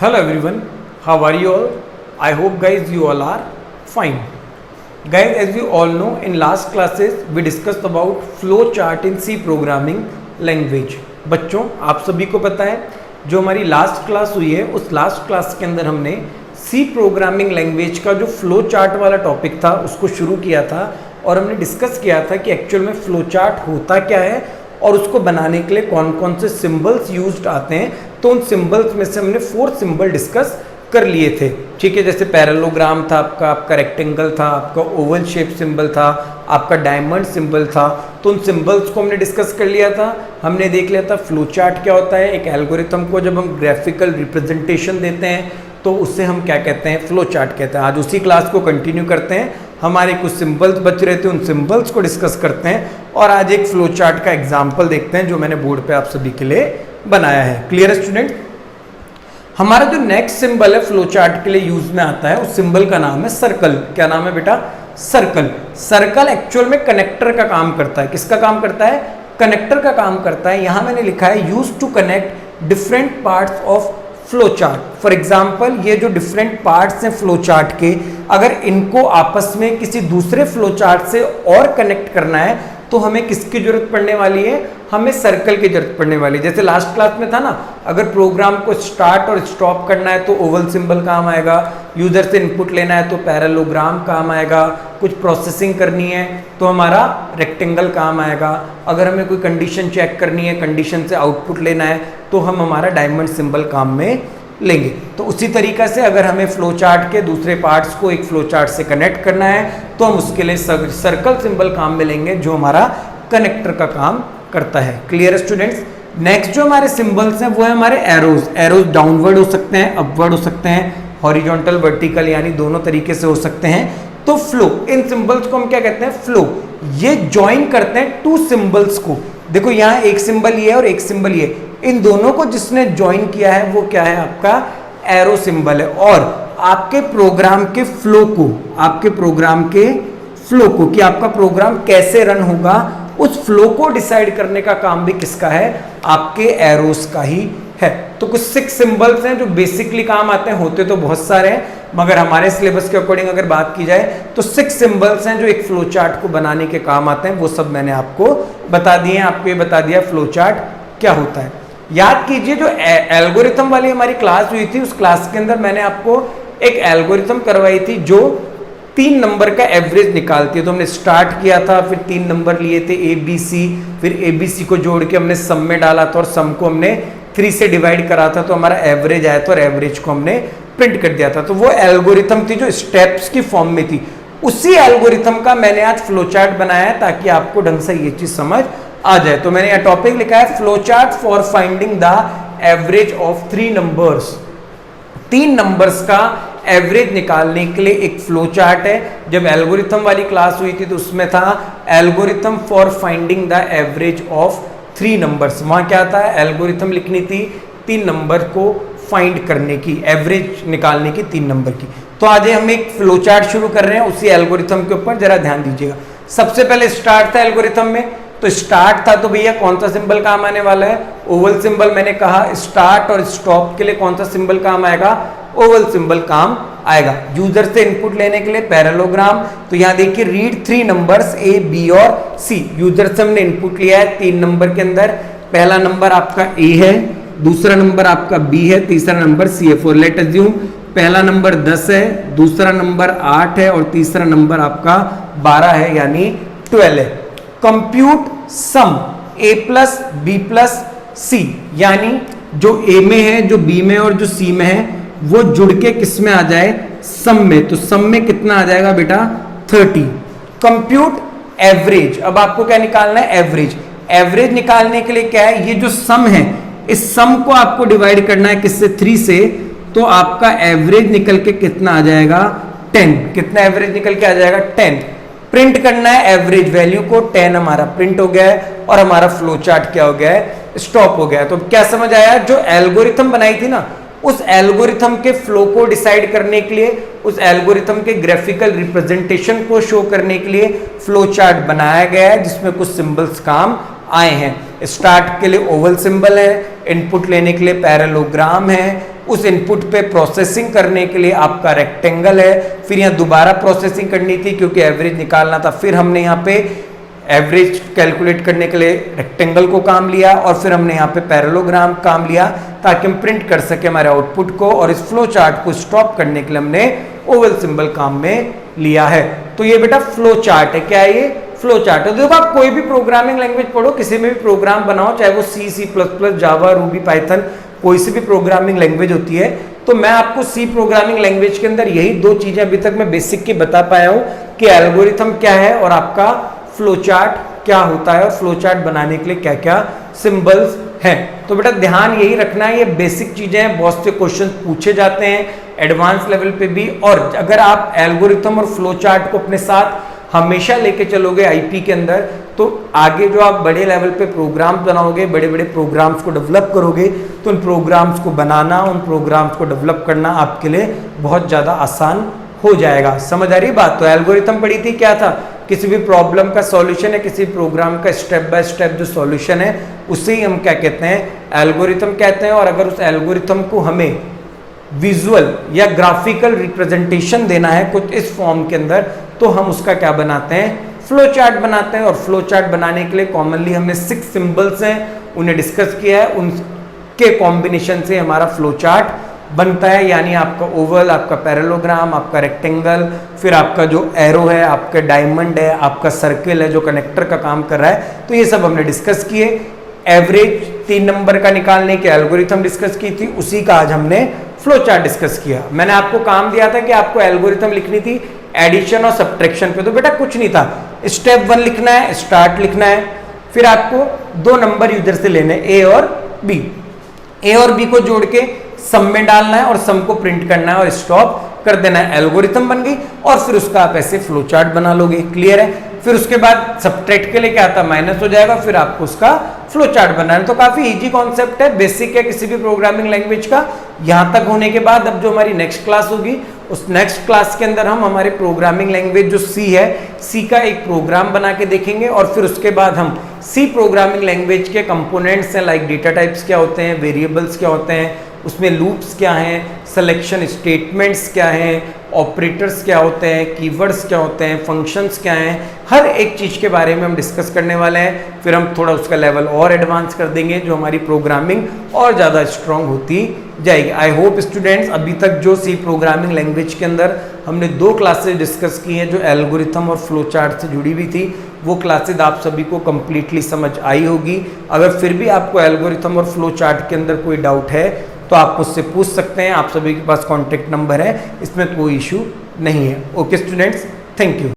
Hello everyone, how are you all? I hope guys you all are fine. Guys, as you all know, in last classes we discussed about flow chart in C programming language. बच्चों आप सभी को पता है जो हमारी last class हुई है उस लास्ट क्लास के अंदर हमने C प्रोग्रामिंग लैंग्वेज का जो फ्लो चार्ट वाला टॉपिक था उसको शुरू किया था और हमने डिस्कस किया था कि एक्चुअल में फ्लो चार्ट होता क्या है और उसको बनाने के लिए कौन कौन से सिंबल्स यूज्ड आते हैं। तो उन सिंबल्स में से हमने 4 सिंबल डिस्कस कर लिए थे, ठीक है। जैसे पैरेललोग्राम था आपका रेक्टेंगल था, आपका ओवल शेप सिंबल था, आपका डायमंड सिंबल था। तो उन सिंबल्स को हमने डिस्कस कर लिया था। हमने देख लिया था फ्लो चार्ट क्या होता है। एक एल्गोरिथम को जब हम ग्राफिकल रिप्रेजेंटेशन देते हैं तो उससे हम क्या कहते हैं, फ्लो चार्ट कहते हैं। आज उसी क्लास को कंटिन्यू करते हैं। हमारे कुछ सिंबल्स बच रहे थे, उन सिंबल्स को डिस्कस करते हैं और आज एक फ्लो चार्ट का एग्जाम्पल देखते हैं जो मैंने बोर्ड पे आप सभी के लिए बनाया है। Clear student? हमारा जो नेक्स्ट सिंबल है फ्लो चार्ट के लिए यूज में आता है उस सिंबल का नाम है सर्कल। क्या नाम है बेटा? सर्कल। सर्कल एक्चुअल में कनेक्टर का काम करता है। किसका काम करता है? कनेक्टर का काम करता है। यहां मैंने लिखा है use to connect different parts of flow chart. For example ये जो डिफरेंट पार्ट्स हैं फ्लो चार्ट के, अगर इनको आपस में किसी दूसरे फ्लो चार्ट से और कनेक्ट करना है तो हमें किसकी जरूरत पड़ने वाली है? हमें सर्कल की जरूरत पड़ने वाली है। जैसे लास्ट क्लास में था ना, अगर प्रोग्राम को स्टार्ट और स्टॉप करना है तो ओवल सिंबल काम आएगा, यूजर से इनपुट लेना है तो पैरेललोग्राम काम आएगा, कुछ प्रोसेसिंग करनी है तो हमारा रेक्टेंगल काम आएगा, अगर हमें कोई कंडीशन चेक करनी है, कंडीशन से आउटपुट लेना है तो हम हमारा डायमंड सिंबल काम में लेंगे। तो उसी तरीका से अगर हमें फ्लो चार्ट के दूसरे पार्ट्स को एक फ्लो चार्ट से कनेक्ट करना है तो हम उसके लिए सर्कल सिंबल काम में लेंगे जो हमारा कनेक्टर का काम करता है। Clear students? नेक्स्ट जो हमारे सिंबल्स हैं वो है हमारे एरोज। एरोज डाउनवर्ड हो सकते हैं, अपवर्ड हो सकते हैं, हॉरिजॉन्टल वर्टिकल यानी दोनों तरीके से हो सकते हैं। तो फ्लो, इन सिंबल्स को हम क्या कहते हैं? फ्लो। ये ज्वाइन करते हैं 2 सिंबल्स को। देखो यहाँ एक सिंबल ये है और एक सिंबल ये, इन दोनों को जिसने ज्वाइन किया है वो क्या है? आपका एरो सिंबल है। और आपके प्रोग्राम के फ्लो को, आपके प्रोग्राम के फ्लो को कि आपका प्रोग्राम कैसे रन होगा, उस फ्लो को डिसाइड करने का काम भी किसका है? आपके एरोस का ही है। तो कुछ 6 सिंबल्स हैं जो बेसिकली काम आते हैं, होते तो बहुत सारे हैं मगर हमारे सिलेबस के अकॉर्डिंग अगर बात की जाए तो 6 सिंबल्स हैं जो एक फ्लो चार्ट को बनाने के काम आते हैं। वो सब मैंने आपको बता दिए हैं। आपको ये बता दिया फ्लो चार्ट क्या होता है। याद कीजिए जो एल्गोरिथम वाली हमारी क्लास हुई थी उस क्लास के अंदर मैंने आपको एक एल्गोरिथम करवाई थी जो 3 नंबर का एवरेज निकालती है। तो हमने स्टार्ट किया था, फिर 3 नंबर लिए थे ABC, फिर ABC को जोड़ के हमने सम में डाला था और सम को हमने 3 से डिवाइड करा था तो हमारा एवरेज आया था और एवरेज को हमने प्रिंट कर दिया था। तो वो एल्गोरिथम थी जो स्टेप्स की फॉर्म में थी। उसी एल्गोरिथम का मैंने आज फ्लो चार्ट बनाया है ताकि आपको ढंग से ये चीज समझ आ जाए। तो मैंने यह टॉपिक लिखा है flow chart for finding the average of 3 numbers. 3 numbers का एवरेज निकालने के लिए एक फ्लो चार्ट है। जब एल्गोरिथम वाली क्लास हुई थी तो उसमें था algorithm for finding the average of 3 numbers. वहां क्या था? एल्गोरिथम लिखनी थी 3 नंबर को फाइंड करने की, एवरेज निकालने की 3 नंबर की। तो आज हम एक फ्लो चार्ट शुरू कर रहे हैं उसी एल्गोरिथम के ऊपर, जरा ध्यान दीजिएगा। सबसे पहले स्टार्ट था एल्गोरिथम में, तो स्टार्ट था तो भैया कौन सा सिंबल काम आने वाला है? Oval symbol. मैंने कहा स्टार्ट और स्टॉप के लिए कौन सा सिंबल काम आएगा? ओवल सिंबल काम आएगा। यूजर से इनपुट लेने के लिए पैरेललोग्राम। तो यहां देखिए रीड 3 नंबर्स A, B और C। यूजर से हमने इनपुट लिया है 3 नंबर के अंदर। पहला नंबर आपका A है, दूसरा नंबर आपका B है, तीसरा नंबर C है। फॉर लेट अज्यूम पहला नंबर 10 है, दूसरा नंबर 8 है और तीसरा नंबर आपका 12 है यानी 12 है। Compute sum A plus B plus C, यानी जो A में है, जो B में और जो C में है वो जुड़ के किस में आ जाए? सम में। तो सम में कितना आ जाएगा बेटा? 30। Compute average. अब आपको क्या निकालना है? एवरेज। एवरेज निकालने के लिए क्या है? ये जो सम है इस सम को आपको डिवाइड करना है किससे? 3 से। तो आपका एवरेज निकल के कितना आ जाएगा? 10। कितना एवरेज निकल के आ जाएगा? 10। प्रिंट करना है एवरेज वैल्यू को। 10 हमारा प्रिंट हो गया है और हमारा फ्लो चार्ट क्या हो गया है? स्टॉप हो गया है। तो क्या समझ आया? जो एल्गोरिथम बनाई थी ना उस एल्गोरिथम के फ्लो को डिसाइड करने के लिए, उस एल्गोरिथम के ग्राफिकल रिप्रेजेंटेशन को शो करने के लिए फ्लो चार्ट बनाया गया है जिसमें कुछ सिंबल्स काम आए हैं। स्टार्ट के लिए ओवल सिंबल है, इनपुट लेने के लिए पैरेललोग्राम है, उस इनपुट पे प्रोसेसिंग करने के लिए आपका रेक्टेंगल है, फिर यहाँ दोबारा प्रोसेसिंग करनी थी क्योंकि एवरेज निकालना था, फिर हमने यहाँ पे एवरेज कैलकुलेट करने के लिए रेक्टेंगल को काम लिया और फिर हमने यहाँ पे पैरेललोग्राम काम लिया ताकि हम प्रिंट कर सके हमारे आउटपुट को, और इस फ्लो चार्ट को स्टॉप करने के लिए हमने ओवल सिंबल काम में लिया है। तो ये बेटा फ्लो चार्ट है। क्या है ये? फ्लो चार्ट है। देखो आप कोई भी प्रोग्रामिंग लैंग्वेज पढ़ो, किसी में भी प्रोग्राम बनाओ, चाहे वो C++, जावा, रूबी, पाइथन, कोई सी भी प्रोग्रामिंग लैंग्वेज होती है, तो मैं आपको सी प्रोग्रामिंग लैंग्वेज के अंदर यही दो चीजें अभी तक मैं बेसिक की बता पाया हूं कि एल्गोरिथम क्या है और आपका फ्लो चार्ट क्या होता है और फ्लो चार्ट बनाने के लिए क्या क्या सिंबल्स हैं। तो बेटा ध्यान यही रखना है, ये बेसिक चीजें हैं, बहुत से क्वेश्चन पूछे जाते हैं एडवांस लेवल पे भी, और अगर आप एल्गोरिथम और फ्लो चार्ट को अपने साथ हमेशा लेके चलोगे आईपी के अंदर, तो आगे जो आप बड़े लेवल पे प्रोग्राम्स बनाओगे, बड़े बड़े प्रोग्राम्स को डेवलप करोगे, तो उन प्रोग्राम्स को बनाना, उन प्रोग्राम्स को डेवलप करना आपके लिए बहुत ज़्यादा आसान हो जाएगा। समझ आ रही बात? तो एल्गोरिथम पढ़ी थी, क्या था? किसी भी प्रॉब्लम का सॉल्यूशन है, किसी प्रोग्राम का स्टेप बाय स्टेप जो सॉल्यूशन है उसे ही हम क्या कहते हैं? एल्गोरिथम कहते हैं। और अगर उस एल्गोरिथम को हमें विजुअल या ग्राफिकल रिप्रेजेंटेशन देना है कुछ इस फॉर्म के अंदर, तो हम उसका क्या बनाते हैं? फ्लो चार्ट बनाते हैं। और फ्लो चार्ट बनाने के लिए कॉमनली हमने 6 सिंबल्स हैं उन्हें डिस्कस किया है, उनके कॉम्बिनेशन से हमारा फ्लो चार्ट बनता है, यानी आपका ओवल, आपका पैरेललोग्राम, आपका रेक्टेंगल, फिर आपका जो एरो है, आपका डायमंड है, आपका सर्किल है जो कनेक्टर का काम कर रहा है। तो ये सब हमने डिस्कस किए। एवरेज 3 नंबर का निकालने की एल्गोरिथम डिस्कस की थी, उसी का आज हमने फ्लो चार्ट डिस्कस किया। मैंने आपको काम दिया था कि आपको एल्गोरिथम लिखनी थी एडिशन और सब्ट्रैक्शन पे, तो बेटा कुछ नहीं था, स्टेप 1 लिखना है, स्टार्ट लिखना है, फिर आपको 2 नंबर यूजर से लेने ए और बी, ए और बी को जोड़ के सम में डालना है और सम को प्रिंट करना है और स्टॉप कर देना है। एल्गोरिथम बन गई और फिर उसका आप ऐसे फ्लो चार्ट बना लोगे। क्लियर है? फिर उसके बाद सब्ट्रैक्ट के लिए क्या आता? माइनस हो जाएगा, फिर आपको उसका फ्लो चार्ट बनाना है। तो काफी इजी कॉन्सेप्ट है, बेसिक है किसी भी प्रोग्रामिंग लैंग्वेज का। यहां तक होने के बाद अब जो हमारी नेक्स्ट क्लास होगी, उस नेक्स्ट क्लास के अंदर हम हमारे प्रोग्रामिंग लैंग्वेज जो सी है, सी का एक प्रोग्राम बना के देखेंगे, और फिर उसके बाद हम सी प्रोग्रामिंग लैंग्वेज के कंपोनेंट्स हैं, लाइक डेटा टाइप्स क्या होते हैं, वेरिएबल्स क्या होते हैं, उसमें लूप्स क्या हैं, सिलेक्शन स्टेटमेंट्स क्या हैं, ऑपरेटर्स क्या होते हैं, कीवर्ड्स क्या होते हैं, फंक्शंस क्या हैं, हर एक चीज़ के बारे में हम डिस्कस करने वाले हैं। फिर हम थोड़ा उसका लेवल और एडवांस कर देंगे, जो हमारी प्रोग्रामिंग और ज़्यादा स्ट्रांग होती जाएगी। आई होप स्टूडेंट्स, अभी तक जो सी प्रोग्रामिंग लैंग्वेज के अंदर हमने 2 क्लासेज डिस्कस की हैं जो एल्गोरिथम और फ्लो चार्ट से जुड़ी हुई थी, वो क्लासेज आप सभी को कम्प्लीटली समझ आई होगी। अगर फिर भी आपको एल्गोरिथम और फ्लो चार्ट के अंदर कोई डाउट है तो आप मुझसे पूछ सकते हैं, आप सभी के पास कॉन्टेक्ट नंबर है, इसमें कोई इशू नहीं है। Okay students, thank you.